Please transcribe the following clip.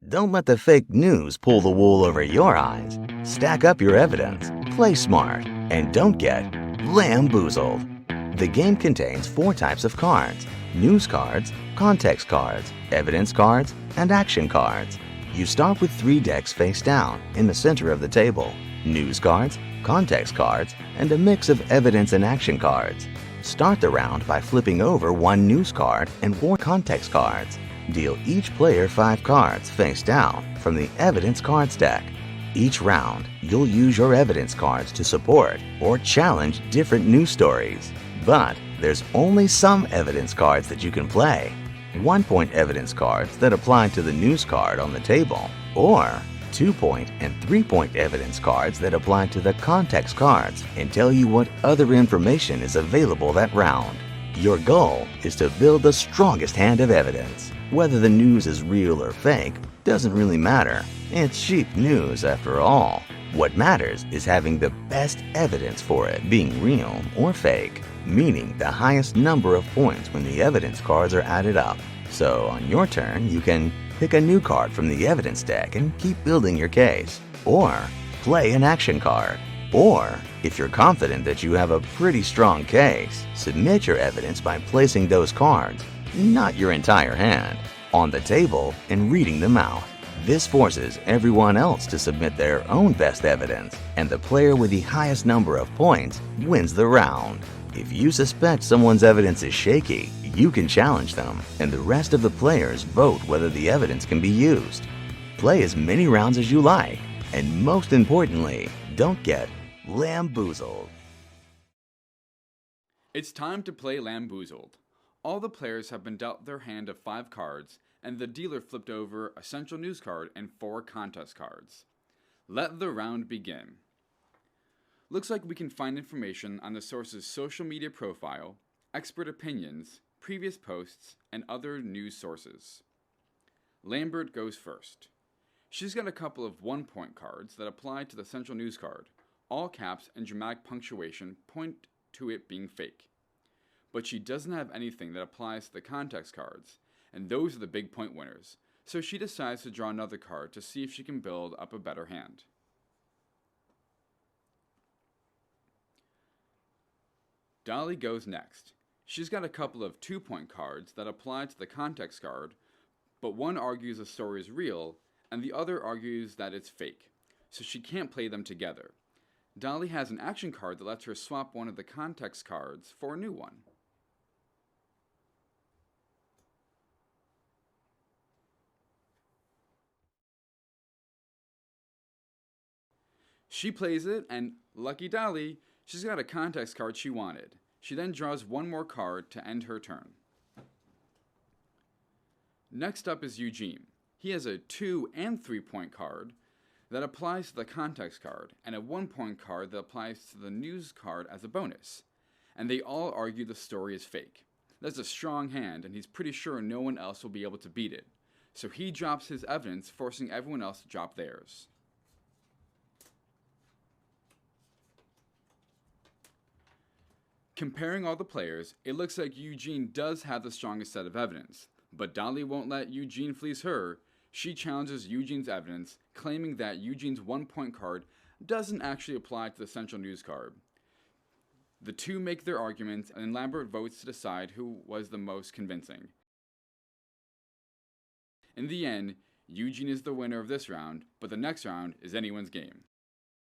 Don't let the fake news pull the wool over your eyes. Stack up your evidence, play smart, and don't get lamboozled. The game contains 4 types of cards: news cards, context cards, evidence cards, and action cards. You start with 3 decks face down in the center of the table: news cards, context cards, and a mix of evidence and action cards. Start the round by flipping over 1 news card and 4 context cards. Deal each player 5 cards face down from the evidence cards deck. Each round, you'll use your evidence cards to support or challenge different news stories. But there's only some evidence cards that you can play. 1-point evidence cards that apply to the news card on the table, or 2-point and 3-point evidence cards that apply to the context cards and tell you what other information is available that round. Your goal is to build the strongest hand of evidence. Whether the news is real or fake doesn't really matter. It's cheap news after all. What matters is having the best evidence for it being real or fake, meaning the highest number of points when the evidence cards are added up. So on your turn, you can pick a new card from the evidence deck and keep building your case, or play an action card. Or, if you're confident that you have a pretty strong case, submit your evidence by placing those cards, not your entire hand, on the table and reading them out. This forces everyone else to submit their own best evidence, and the player with the highest number of points wins the round. If you suspect someone's evidence is shaky, you can challenge them, and the rest of the players vote whether the evidence can be used. Play as many rounds as you like, and most importantly, don't get lamboozled. It's time to play Lamboozled. All the players have been dealt their hand of 5 cards, and the dealer flipped over a central news card and 4 contest cards. Let the round begin. Looks like we can find information on the source's social media profile, expert opinions, previous posts, and other news sources. Lambert goes first. She's got a couple of 1-point cards that apply to the central news card. All caps and dramatic punctuation point to it being fake. But she doesn't have anything that applies to the context cards, and those are the big point winners, so she decides to draw another card to see if she can build up a better hand. Dolly goes next. She's got a couple of 2-point cards that apply to the context card, but one argues the story is real, and the other argues that it's fake, so she can't play them together. Dolly has an action card that lets her swap one of the context cards for a new one. She plays it, and lucky Dolly, she's got a context card she wanted. She then draws one more card to end her turn. Next up is Eugene. He has a 2- and 3-point card that applies to the context card, and a 1-point card that applies to the news card as a bonus. And they all argue the story is fake. That's a strong hand, and he's pretty sure no one else will be able to beat it. So he drops his evidence, forcing everyone else to drop theirs. Comparing all the players, it looks like Eugene does have the strongest set of evidence, but Dolly won't let Eugene fleece her. She challenges Eugene's evidence, claiming that Eugene's 1-point card doesn't actually apply to the central news card. The two make their arguments, and Lambert votes to decide who was the most convincing. In the end, Eugene is the winner of this round, but the next round is anyone's game.